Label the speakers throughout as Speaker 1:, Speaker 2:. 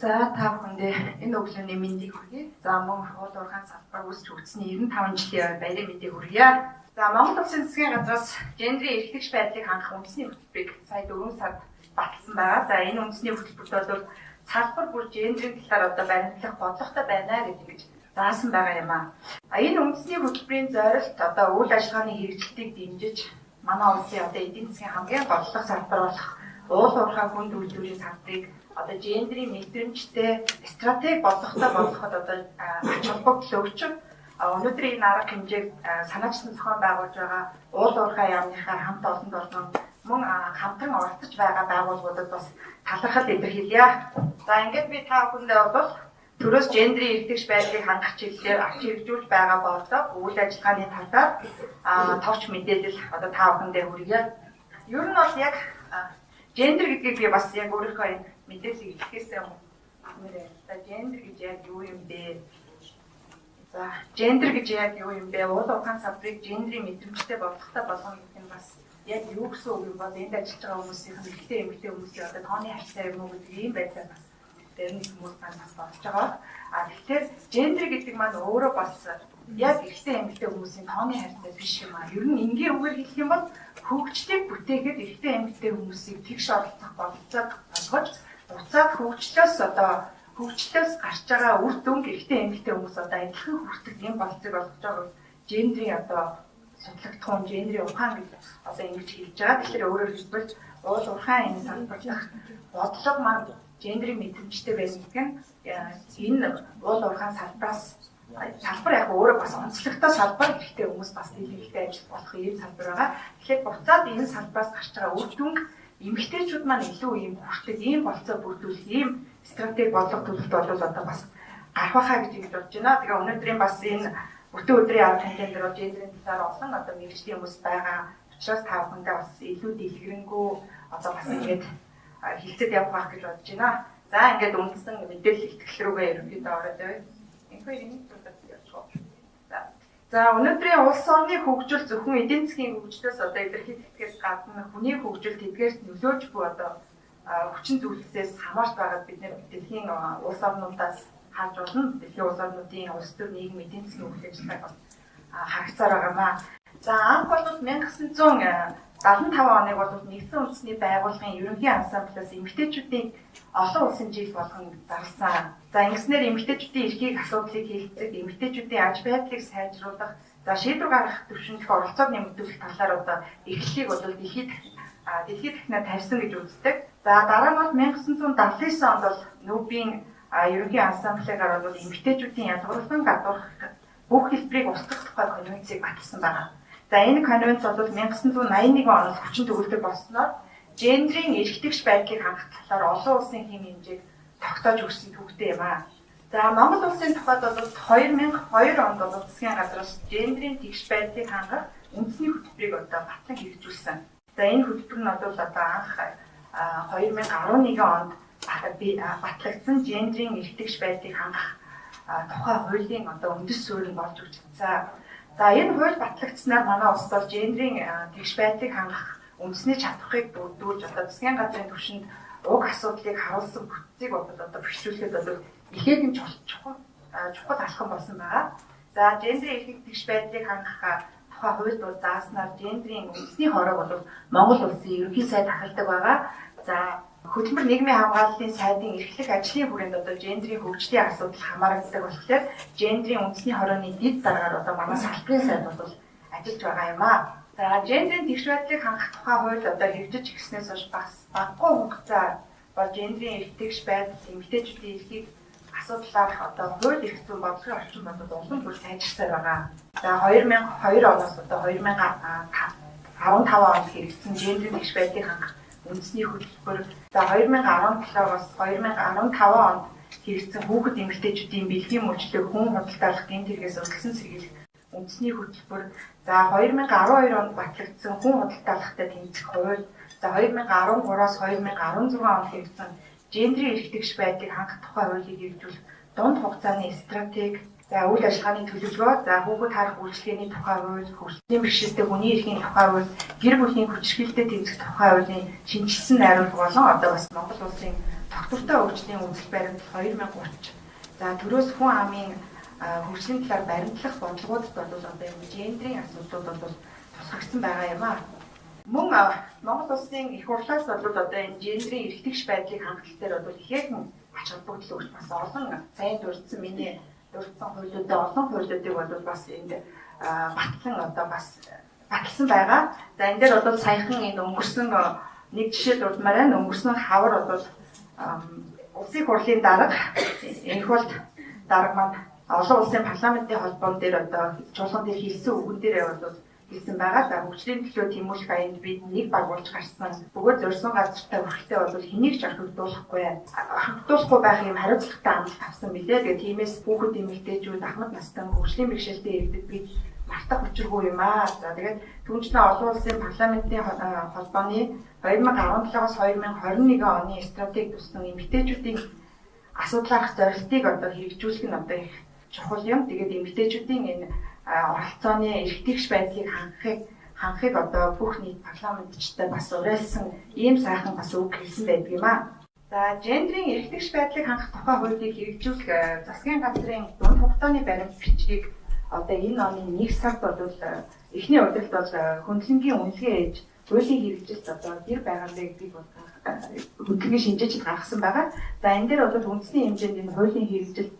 Speaker 1: За та бүхэндээ энэ өглөөний мэндийг хүргэе. За мөн уул уурхайн салбар үүсч үлдсэний 95 жилийн баярын мэндийг хүргье. За Монгол Улсын засгийн газраас гендрийн эрхлэгч байдлыг хангах үндэсний хөтөлбөрийг сая 4 сард баталсан байгаа. За энэ үндэсний хөтөлбөрт бол салбар бүр гендрийн талаар баримтлах бодлоготой байна гэж заасан байгаа юм аа. Энэ үндэсний хөтөлбөрийн зорилт үйл ажиллагааны хэрэгжилтийг дэмжиж манай улсын эдийн засгийн хамгийн бодлого салбар болох уул уурхай хүнд үйлдвэрийн салбарыг гендрийн мэдрэмжтэй стратеги болгоход ач холбогдол өгч өнөөдөр энэ арга хэмжээг санаачсан зохион байгуулж байгаа уул уурхай яамныхаар хамт олонд олон мөн хамтран оролцож байгаа байгууллагуудад бас талархал илэрхийлье. За ингээд би та бүхэндээ бол төрөөс гендрийн эрхлэгч байдлыг хангах чиглэлээр авч хэрэгжүүлж байгаа бодлого үйл ажиллагааны талаар товч мэдээлэл та бүхэндээ хүргье. Ер нь бол яг гендер гэдгийг би бас яг өөрийнхөө энэ мэдээллийг илэрхийлсэн юм. За гендер гэж яг юу юм бэ? За гендер гэж яг юу юм бэ? Уул уурхайн салбарыг гендрийн мэдрэмжтэй бодлоготой болгоно гэх нь бас яг юу гэсэн үг юм бол энд ажиллаж байгаа хүмүүсийн эрэгтэй эмэгтэй хүмүүсийн тооны харьцаа юм уу гэдэг ийм байдлаар бас дэрний хүмүүс маань бас бодож байгаа. Тэгэхээр гендер гэдэг маань өөрөө бас яг эрэгтэй эмэгтэй хүмүүсийн тооны харьцаа биш юм аа. Ер нь энгийн үгээр хэлэх юм бол хөгжлийг бүтээхэд эрэгтэй эмэгтэй хүмүүсийг тэгш оролцох бололцоог олгож уцаад хөгжлөөс гарч байгаа үр дүнг эрэгтэй эмэгтэй хүмүүс адилхан хүртэх юм болцыг олгож байгаа гендрийн судлагдсан гендрийн ухаан гэж ингэж хэлж байгаа. Тэгэхээр өөрөөр хэлбэл уул уурхайн энэ салбар дах бодлого маань гендрийн мэдрэмжтэй байх гэх нь энэ уул уурхайн салбар яг өөрөө бас онцлогтой салбар гэхдээ хүмүүс бас дийлэнхтэй ажил болох ийм салбар байгаа. Тэгэхээр буцаад энэ салбараас гарч байгаа үр дүнг эмэгтэйчүүд маань илүү ийм хүртэх ийм болцоо бүрдүүлэх ийм стратеги бодлого төлөвт бол бас гарах байхаа гэж бодож байна. Тэгээ өнөөдрийн бас энэ бүтэн өдрийн арга хэмжээнд бол гендрийн талаар олон мэргэжлийн хүмүүс байгаа. Учраас та бүхэндээ бас илүү дэлгэрэнгүй бас ингэж хэлцэд явах байх гэж бодож байна. За ингээд үндсэн мэдээлэл ихтгэл рүүгээ ерөнхийдөө ороод байв. За өнөөдрийн улс орны хөгжил зөвхөн эдийн засгийн хөгжлөөс илэрхийлэхээс гадна хүний хөгжилд эдгээрс нөлөөж буй хүчин зүйлсээс хамаарч байгаад бид нэр дэлхийн улс орнуудаас харж болно. Дэлхийн улс орнуудын улс төр нийгэм эдийн засгийн үйл ажиллагааг харагцаар байгаамаа. За анх бол 1975 оныг бол нэгдсэн үндэсний байгууллагын ерөнхий ансамблаас эмэгтэйчүүдийн олон улсын жил болгон зарласан. За ингэснээр эмэгтэйчүүдийн эрхийг асуудлыг хэлэлцэх, эмэгтэйчүүдийн аж байдлыг сайжруулах, за шийдвэр гаргах төвшинлөх оролцоог нэмэгдүүлэх талаар эхлэлийг дэлхийд дахинаа тавьсан гэж үздэг. За дараа нь бол 1979 онд бол Нүбийн ерөнхий ансамблыгаар бол эмэгтэйчүүдийн язгуурлан гадуурх бүх хэлбэрийг устгах тухай конвенцийг баталсан байна. За энэ конвенц бол 1981 оноос хүчин төгөлдөр болсноор гендрийн эрхлэгч байдлыг хангах талаар олон улсын хэм хэмжээг тогтоож өгсөн төвтэй юм аа. За Монгол улсын тухайд бол 2002 онд бол засгийн газраас гендрийн тэгш байдлыг хангах үндэсний хөтөлбөрийг батлан хэрэгжүүлсэн. За энэ хөтөлбөр нь анх 2011 онд батлагдсан гендрийн эрхлэгч байдлыг хангах тухай хуулийн үндэс суурь болж үзсэн. За энэ хууль батлагдсанаар манай улс бол гендрийн тэгш байдлыг хангах үндэсний чадварыг бүрдүүлж засгийн газрын түвшинд уг асуудлыг харуулсан бүтцийг бэхжүүлэхэд ихээхэн чухал алхам болсон байгаа. За гендрийн эрхлэгч тэгш байдлыг хангах тухай хуульд зааснаар гендрийн үндэсний хорог бол Монгол улсын ерөнхий сайд ахалдаг байгаа. За хөтөлбөр нийгмийн хамгааллын сайдын эрхлэх ажлын хүрээнд гендрийн хөгжлийн асуудал хамаардаг болохоор гендрийн үндэсний хорооны дэд дараагаар манай салбарын сайд бол ажиллаж байгаа юм аа. За гендрийн тэгш байдлыг хангах тухай хууль хэрэгжиж ирснээс хойш багагүй хугацаа бол гендрийн эрхлэгч байдал эмэгтэйчүүдийн эрхийг асуудлаар хууль эрх зүйн бодлогын орчин улам бүр сайжирсаар байгаа. За 2002 оноос 2015 онд хэрэгжсэн гендрийн тэгш байдлыг хангах үндэсний хөтөлбөр, за 2017-оос 2015 онд хэрэгжсэн хүүхэд эмэгтэйчүүдийн бэлгийн мөрчлөг хүн худалдаалах гэмт хэрэгээс урьдчилан сэргийлэх үндэсний хөтөлбөр, за 2012 онд батлагдсан хүн худалдаалахтай тэмцэх хууль, за 2013-аас 2016 онд хэрэгжсэн гендрийн эрхлэгч байдлыг хангах тухай хуулийг хэрэгжүүлэх дунд хугацааны стратеги, за үйл ажиллагааны төлөвлөгөө, за хүүхэд харах үйлчилгээний тухай хууль, хөгжлийн бэрхшээлтэй хүний эрхийн тухай хууль, гэр бүлийн хүчирхийлэлтэд тэмцэх тухай хуулийн шинжилсэн найруулга болон бас Монгол улсын тогтвортой хөгжлийн үзэл баримтлал 2030. За төрөөс хүн амын хөгжлийн талаар баримтлах бодлогуудад бол одоо юм гендрийн асуудлууд бол тусгагдсан байгаа юм аа. Мөн Монгол улсын их хурлаас бол одоо энэ гендрийн эрхтгч байдлыг хангалттай дээр бол ихэхэн ач холбогдол өгч бас олон сайн дурдсан миний дурдсан хуйлуудаа олон хуйлуудыг бол бас энд батлан одоо бас баталсан байгаа. За энэ дээр бол саяхан энэ өнгөрсөн нэг жишээ дурдмаар байна. Өнгөрсөн хавар бол улсын хурлын дарга энэ хурд дарга маань олон улсын парламентын холбоон дээр одоо чуулган дээр хэлсэн үгэн дээр бол хэлсэн байгаа. За хөгжлийн төлөө тэмүүлэх аянд бид нэг байгуулж гарсан. Бөгөөд зорьсон газартаа хүрэхдээ бол хэнийг ч орхигдуулахгүй байх юм хариуцлагатай амлалт авсан билээ. Тэгээ тиймээс хүүхэд эмэгтэйчүүд ахмад настай хөгжлийн бэрхшээлтэй иргэдэд бид мартах учиргүй юм аа. За тэгээд түүнчлэн олон улсын парламентын холбооны 2017-оос 2021 оны стратеги туссан эмэгтэйчүүдийн асуудлаарх зорилтыг одоо хэрэгжүүлэх нь одоо их чухал юм. Тэгээд эмэгтэйчүүдийн энэ оролцооны эрхтгч байдлыг хангахыг одоо бүх нийт парламентчтай бас уриалсан ийм сайхан бас үг хэлсэн байдаг юм аа. За гендрийн эрхтгч байдлыг хангах тухай хуулийг хэрэгжүүлэх засгийн газрын дунд хугацааны баримт бичгийг одоо энэ оны 1 сард бол эхний удирдалд бол хөндлөнгийн үнэлгээ ээж хуулийн хэрэгжилт одоо гэр байгаамаа гэдгийг бол хөдөлгөөний шинжээчд гаргасан байгаа. За энэ дээр бол үндэсний хэмжээнд энэ хуулийн хэрэгжилт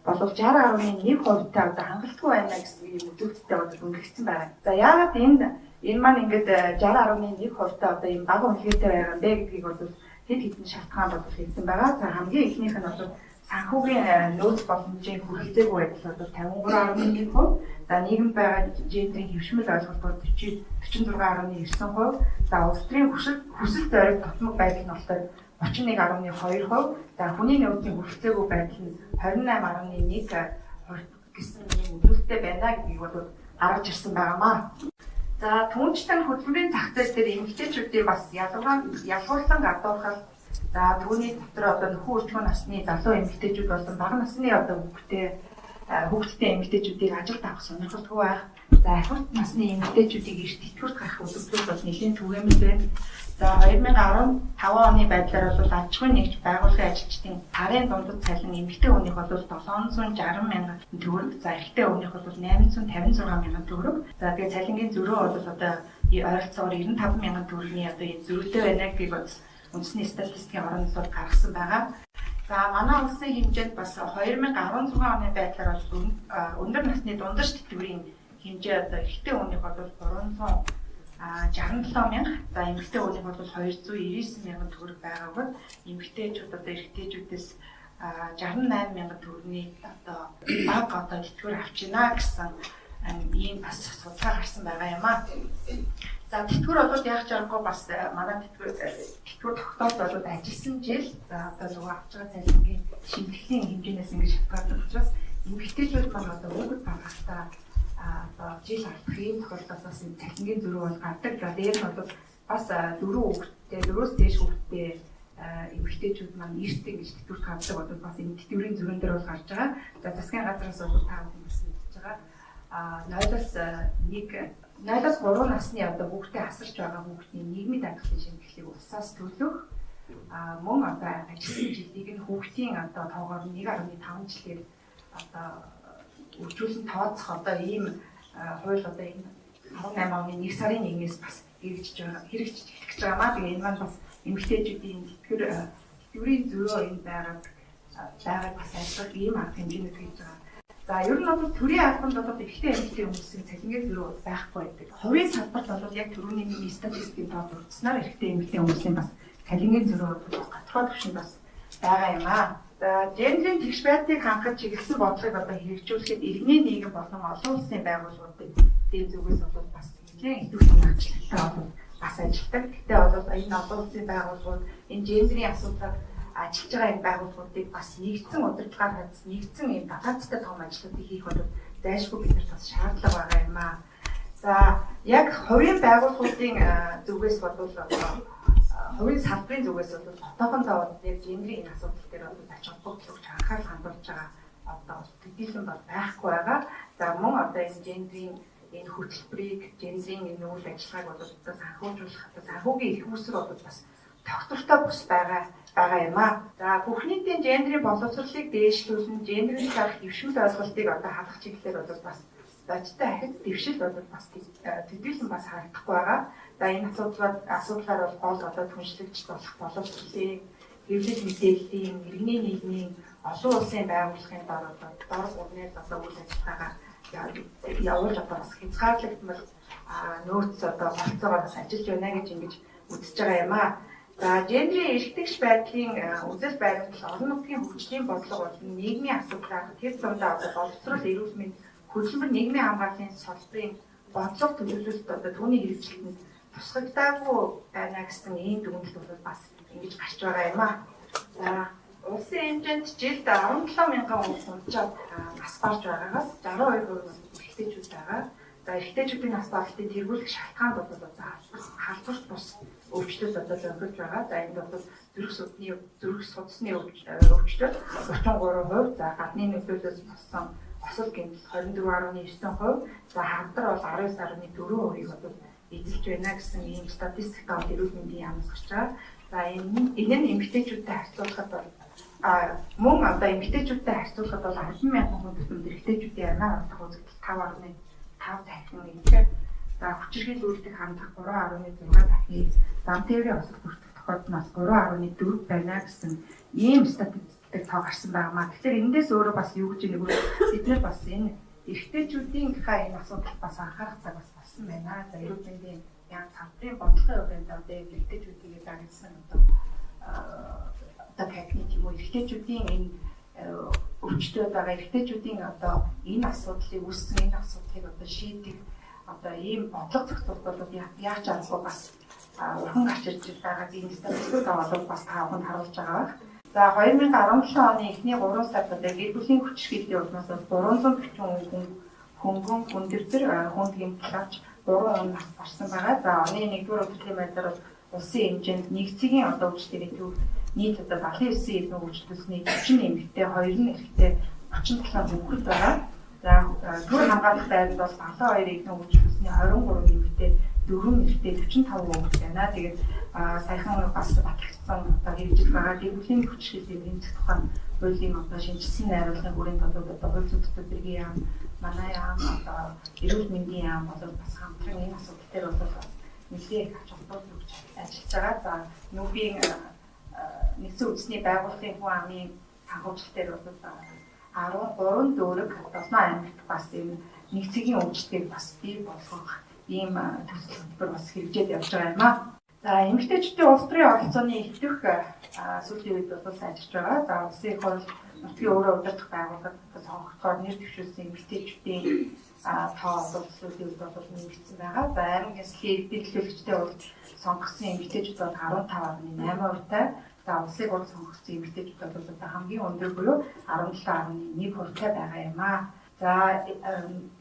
Speaker 1: болов 60.1% та одоо хангалтгүй байна гэсэн юм үзүүлэлттэй бол үнэлэгдсэн байна. За яагаад энэ маань ингээд 60.1% та одоо ийм бага үнэлгээтэй байгаа юм бэ гэдгийг бол хэд хэдэн шалтгаан бодол хэлсэн байгаа. За хамгийн эхнийх нь бол санхүүгийн нөөц боломжийн хүрэлцээгүй байдал бол 53.1%. За нийгэмд байгаа гендрийн хэвшмэл ойлголтууд 46.9%. За улс төрийн хүсэл зориг тотмог байдал нь болохоор 31.2%. За хүний нөөцийн хүрэлцээгүй байдал нь 28.1% гэсэн юм үзүүлэлттэй байна гэдгийг бол гаргаж ирсэн байнамаа. За түүнчлэн хөдөлмөрийн зах зээл дээр эмэгтэйчүүдийн бас ялгуурлан гадуурхал за түүний дотор одоо нөхөн өрчмөн насны залуу эмэгтэйчүүд болон бага насны одоо хүүхдтэй эмэгтэйчүүдийг ажилд авах сонирхолтой байх. За ахуйн насны эмэгтэйчүүдийг эрт тэтгэврт гарах үйлдвэрлэл бол нэлээд түгээмэл байна. За 2015 оны байдлаар бол аж ахуйн нэгж байгууллагын ажилчдын сарын дундад цалин эмэгтэй хүнийх бол 760 мянган төгрөг, за эрэгтэй хүнийх бол 856 мянган төгрөг. За тэгээд цалингийн зөрүү бол одоо ойролцоогоор 95 мянган төгрөгийн одоо энэ зөрүүтэй байна гэдгийг үндэсний статистикийн орон нутгад гаргасан байгаа. За манай улсын хэмжээнд бас 2016 оны байдлаар бол өндөр насны дундаж тэтгэврийн хэмжээ одоо эрэгтэй хүнийх бол 367 мянга, за эмэгтэй хүнийх бол 299 мянган төгрөг байгаа бөгөөд эмэгтэйчүүд одоо эрэгтэйчүүдээс 68 мянган төгрөгийн одоо бага одоо тэтгэвэр авч байна гэсэн ийм бас судалгаа гарсан байгаа юм аа. За тэтгэвэр бол яг жаргал бас манай тэтгэвэр тогтоолт бол ажилласан жил за одоо нөгөө авч байгаа цалингийн шимтгэлийн хэмжээнээс ингэж шалтгаалсан учраас эмэгтэйчүүд маань одоо өгөх багтаа одоо жил алдах ийм тохиолдолд бас энэ цалингийн зөрүү бол гардаг. За дээр нь бол бас 4 хүүхэдтэй 4-өөс дээш хүүхэдтэй эмэгтэйчүүд маань эрт ингэж тэтгэврт гардаг бол бас энэ тэтгэврийн зөрүүн дээр бол гарч байгаа. За засгийн газраас бол тав хүмүүс мэдж байгаа. 0-аас 3 насны одоо хүүхдээ асарч байгаа хүүхдийн нийгмийн даатгалын шинжилгээг улсаас төлөх мөн одоо ажилласан жилийг нь хүүхдийн одоо тоогоор 1.5 жилээр одоо үржүүлэн тооцох одоо ийм хууль одоо энэ 18 оны 1 сарын 1-ээс бас хэрэгжиж байгаа маа. Тэгээ энэ маань бас эмэгтэйчүүдийн тэтгэврийн зөрөө энэ байгаад бас ажиллах ийм арга хэмжээнд хийж байгаа. За ер нь бол төрийн албанд бол эрэгтэй эмэгтэй хүмүүсийн цалингийн зөрүү байхгүй байдаг. Хувийн салбарт бол яг төрөний статистикийн тоо дурдсанаар эрэгтэй эмэгтэй хүмүүсийн бас цалингийн зөрүү бол тодорхой түвшинд бас байгаа юм аа. За гендрийн тэгш байдлыг хангах чиглэсэн бодлогыг одоо хэрэгжүүлэхэд иргэний нийгэм болон олон улсын байгууллагуудын дэв зүгээс бол бас нэлээд идэвх хамгаалалттай бол бас ажилладаг. Гэтэ бол энэ олон улсын байгууллагууд энэ гендрийн асуудлаар ажиллаж байгаа энэ байгууллагуудыг бас нэгдсэн удирдлагаар хадсан нэгдсэн энэ татаацтай том ажлуудыг хийх бол зайлшгүй биднэрт бас шаардлага байгаа юм аа. За яг хувийн байгууллагуудын зүгээс бол хувийн салбарын зүгээс бол хотоохондоо яг гендрийн энэ асуудал дээр бол ач холбогдол өгч анхаарал хандуулж байгаа одоо төдийлөн бол байхгүй байгаа. За мөн одоо энэ гендрийн энэ хөтөлбөрийг гендрийн энэ үйл ажиллагааг бол одоо санхүүжүүлэх одоо санхүүгийн их үүсвэр бол бас тогтвортой бус байгаа юм аа. За бүх нийтийн гендрийн боловсролыг дээшлүүлэн гендрийн талаарх дэвшил ойлголтыг одоо хадах чиглэлээр бол бас зочтой ахиц дэвшил бол бас төдийлөн бас харагдахгүй байгаа. За энэ асуудлаар бол гол одоо түншлэгч болох боловсролын хэвлэл мэдээллийн иргэний нийгмийн олон улсын байгууллагын дор гурнаас одоо үйл ажиллагаагаа явуулж одоо бас хязгаарлагдмал нөөц одоо болцоогоор бас ажиллаж байна гэж ингэж үзэж байгаа юм аа. За гендрийн эрхтгч байдлын үзэл баримтал олон нутгийн хөгжлийн бодлого бол нийгмийн асуудлаар тэр дундаа одоо боловсрол эрүүл мэнд хөдөлмөр нийгмийн хамгааллын салбарын бодлого төлөвлөлт одоо түүний хэрэгжилтэнд тусгагдаагүй байна гэсэн ийм дүгнэлт бол бас ингэж гарч байгаа юм аа. За улсын хэмжээнд жилд 17,000 хүн унчаад нас барж байгаагаас 62% эрэгтэйчүүд байгаа. За эрэгтэйчүүдийн нас баралтын тэргүүлэх шалтгаан бол одоо халдварт бус өвчлөл одоо зохиолж байгаа. За энд бол зүрх судасны өвчлөл 33%, за гадны нөлөөлөлөөс болсон осол гэмтэл 24.9%, за хавдар бол 19.4%-ийг одоо эзэлж байна гэсэн ийм статистик тоо эрүүл мэндийн яамнаас гарч байгаа. За энэ нь эмэгтэйчүүдтэй харьцуулахад бол мөн одоо эмэгтэйчүүдтэй харьцуулахад бол 10,000 хүн тутамд эрэгтэйчүүдийн амиа авах үзэгдэл 5.5 дахин нэгдэх. За хүчирхийлэл үйлдэх хандах 3.6 дахин, зам тээврийн осол бүртгэх тохиолдол нь 3.4 байна гэсэн ийм статистик тоо гарсан байнамаа. Тэгэхээр эндээс өөрөө бас юу гэж нэгвэл бид нар бас энэ эрэгтэйчүүдийн энэ асуудал бас анхаарах цаг бас болсон байна. За эрүүл мэндийн янз хамтрын бодлогын хүрээнд одоо эрэгтэйчүүдийг дагуулсан одоо техник юм уу эрэгтэйчүүдийн энэ өвчтөд байгаа эрэгтэйчүүдийн одоо энэ асуудлыг үүссэн энэ асуудлыг одоо шийдэх одоо ийм бодлого зохицуулалт бол яаж аргагүй бас өрхөн гарч ирж байгаа ийм статистик бол бас тааханд харуулж байгаа. За 2017 оны эхний 3 сард одоо гэр бүлийн хүчирхийллийн улмаас 340 хөнгөн хүндэртэр хүнд гэмтэл авч 3 он нас барсан байгаа. За оны 1-р өдрийн байдлаар бол улсын хэмжээнд нэгцгийн одоо өвчлөлтийн төв нийт одоо 79 эдэн өвчлөлтний 40 эмэгтэй 2 нь эрэгтэй 37 хүүхэд байгаа. За төр хамгаалах дайнд бол 72 эдэн өвчлөлтний 23 эмэгтэй 4 эрэгтэй 45 хүүхэд байна. Тэгээд саяхан бас батлагдсан одоо хэрэгжил байгаа гэр бүлийн хүчирхийллийн тэмцэх тухай хуулийн одоо шинжилсэн найруулгын хүрээнд бол одоо хууль зүйн төслүүдийн яам манай яам одоо эрүүл мэндийн яам бол бас хамтран энэ асуудал дээр бол нэлээд ач холбогдол өгч ажиллаж байгаа. За нүүбийн нэгдсэн үндэсний байгууллагын хүн амын хангалттай дээр бол 13 дөөрөг Досмоо аймагт бас энэ нэгцгийн өвчлөлийг бас бий болгох ийм төсөл хөтөлбөр бас хэрэгжээд явж байгаа юм аа. За эмэгтэйчүүдийн улс төрийн оролцооны ихтгэх сүүлийн үед бол ажиллаж байгаа. За улсын их хурл нутгийн өөрөө удирдах байгууллагад сонгогдохоор нэр дэвшүүлсэн эмэгтэйчүүдийн тоо сүүлийн үед бол нэмэгдсэн байгаа. За аймаг яслын иргэдийн төлөөлөгчдийн хувьд сонгогдсон эмэгтэйчүүд бол 15.8%-тай. За улсын хурл сонгогдсон эмэгтэйчүүд бол хамгийн өндөр буюу 17.1%-тай байгаа юм аа. За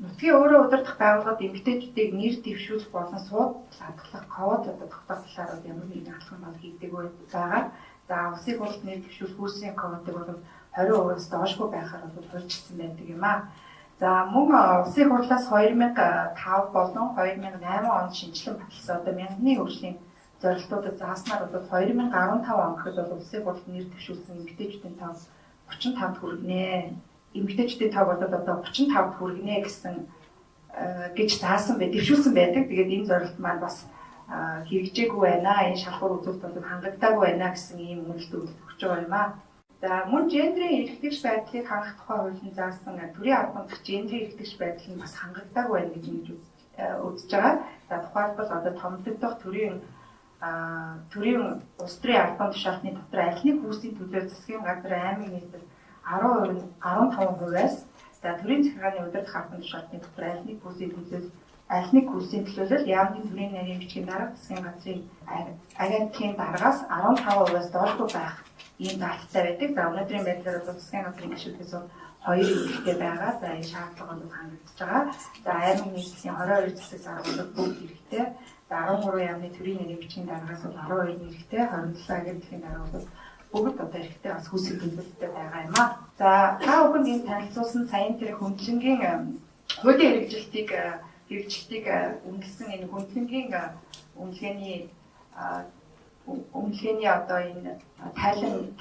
Speaker 1: нутгийн өөрөө удирдах байгууллагад эмэгтэйчүүдийг нэр дэвшүүлэх болон сууд хадгалах код одоо тогтооллоор ямар нэгэн алхам бол хийдэг байгаа. За улсын хурлд нэр дэвшүүлэх үүсгийн кодыг бол 20%-аас доошгүй байхаар бол хуульчилсан байдаг юм аа. За мөн улсын хурлаас 2005 болон 2008 онд шинжилэн баталсан одоо мянганы хөгжлийн зорилтуудад зааснаар бол 2015 он гэхэд бол улсын хурлд нэр дэвшүүлсэн эмэгтэйчүүдийн тоо 35-д хүргэнэ. Эмэгтэйчүүдийн тоо бол одоо 35-д хүргэнэ гэсэн гэж заасан бай, дэвшүүлсэн байдаг. Тэгээд энэ зорилт маань бас хэрэгжээгүй байна. Энэ шалгуур үзүүлэлт бол хангагдаагүй байна гэсэн ийм үнэлт өгч байгаа юм аа. За мөн гендрийн эрхтгч байдлыг хангах тухай хуулийн заасан төрийн албан дахь гендрийн эрхтгч байдал нь бас хангагдаагүй байна гэж ингэж үзэж байгаа. За тухайлбал одоо томдогдох төрийн улс төрийн албан тушаалтны дотор аль нэг хүүсийн төлөө засгийн газар аймаг нийтлэл 15%-аас за төрийн захиргааны удирдах албан тушаалтны дотор аль нэг хүүсийн төлөөлөл яамны төрийн нарийн бичгийн дарга засгийн газрын агентлагийн даргаас 15%-аас доошгүй байх ийм даатгалтай байдаг. За өнөөдрийн байдлаар бол засгийн газрын гишүүдээс 2 эмэгтэй байгаа. За энэ шаардлага бол хангагдаж байгаа. За аймаг нийслэлийн 22 засаг дарга бол бүгд эрэгтэй. За 13 яамны төрийн нарийн бичгийн даргаас бол 12 эрэгтэй, 27 агентлагийн дарга бол бүгд одоо эрэгтэй бас хүүсийн төлөвлөлттэй байгаа юм аа. За та бүхэнд энэ танилцуулсан саяын тэр хөндлөнгийн хуулийн хэрэгжилтийг үнэлсэн энэ хөндлөнгийн үнэлгээний Өмнөний одоо энэ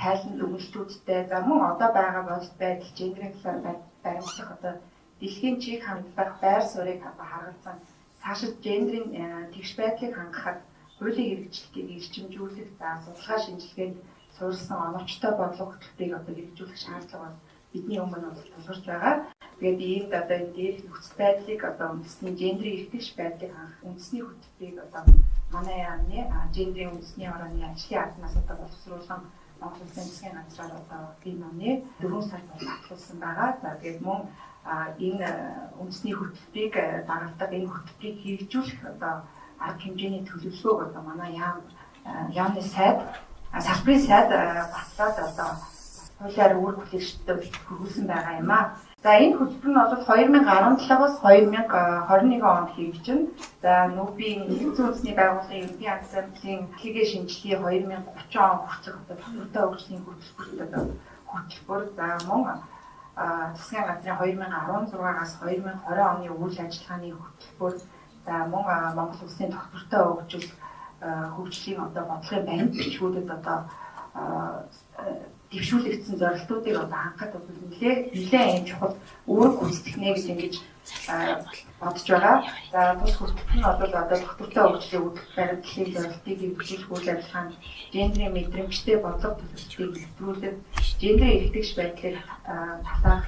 Speaker 1: тайлан дүгнэлтүүдтэй за мөн одоо байгаа бодит байдал гендрийн талаар баримтлах одоо дэлхийн чиг хандлах байр суурийг харгалзан цаашид гендрийн тэгш байдлыг хангахад хуулийн хэрэгжилтийг эрчимжүүлэх за судалгаа шинжилгээнд суурилсан оновчтой бодлого хөтөлбөрийг одоо хэрэгжүүлэх шаардлага бол бидний өмнө тулгарч байгаа. Тэгээд иймд одоо энэ дээрх нөхцөл байдлыг одоо үндэсний гендрийн эрхтгч байдлыг хангах үндэсний хөтөлбөрийг одоо манай яамны гендрийн үндэсний орооны ажлын албанаас одоо боловсруулсан Монгол Улсын засгийн газраар одоо энэ оны 4 сард батлуулсан байгаа. За тэгээд мөн энэ үндэсний хөтөлбөрийг дагалдаг энэ хөтөлбөрийг хэрэгжүүлэх одоо арга хэмжээний төлөвлөгөөг одоо манай яамны сайд салбарын сайд батлаад одоо хуулиар үүрэг хүлээлттэй хүргэсэн байгаа юм аа. За энэ хөтөлбөр нь бол 2017-аас 2021 онд хийгдэж за нүүбийн нэгдсэн үндэсний байгууллагын ерөнхий ансамблын хэлхээ шинжилгээ 2030 он хүртэх одоо тогтвортой хөгжлийн хөтөлбөр за мөн засгийн газрын 2016-аас 2020 оны үйл ажиллагааны хөтөлбөр за мөн Монгол Улсын тогтвортой хөгжлийн одоо бодлогын баримт бичгүүдэд одоо дэвшүүлэгдсэн зорилтуудыг одоо хангахад бол нэлээд чухал үүрэг гүйцэтгэнэ гэж ингэж бодож байгаа. За бус хөтөлбөр нь бол одоо тогтвортой хөгжлийн үүдэх баримтлалын зорилтыг хэрэгжүүлэх үйл ажиллагаанд гендрийн мэдрэмжтэй бодлого төлөвлөлтийг нэвтрүүлэх, гендрийн эрхтгч байдлыг татах,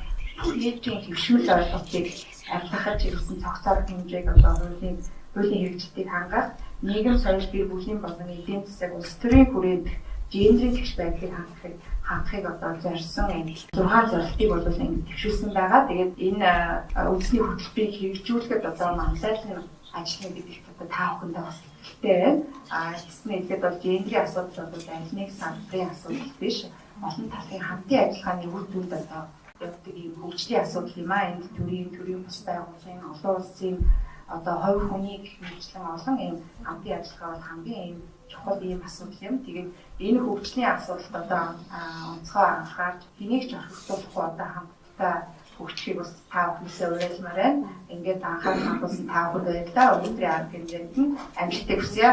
Speaker 1: ээлжийн хэвшүүл ойлголтыг арилгахад хэрэгсэн цогцоор хэмжээг одоо хуулийн хэрэгжилтийг хангах, нийгэм соёл гэр бүлийн болон эдийн засаг улс төрийн хүрээнд гендрийн тэгш байдлыг хангахыг одоо зорьсон энэ 6 зорилтыг бол ингэ төвшүүлсэн байгаа. Тэгээд энэ үндэсний хөтөлбөрийг хэрэгжүүлэхэд одоо манлайлалын ажлын гэдэгт одоо та бүхэндээ бас ихтэй байна. Хэсний хэлэхэд бол гендрийн асуудал бол аль нэг салбарын асуудал биш. Олон талын хамтын ажиллагааны үр дүнд одоо явдаг юм хөгжлийн асуудал юм аа. Энд төрийн бус байгууллагын олон улсын одоо хувь хүний гэх мэтлэн олон юм хамтын ажиллагаа бол хамгийн юм чухал ийм асуудал юм. Тэгээд энэ хөгжлийн асуудалд одоо онцгой анхаарч хэнийг ч орхигдуулахгүй одоо хамтдаа хөгжихийг бас та бүхнээсээ уриалмаар байна. Ингээд анхаарал хандуулсан та бүхэнд баярлалаа. Өнөөдрийн арга хэмжээнд нь амжилтыг хүсье.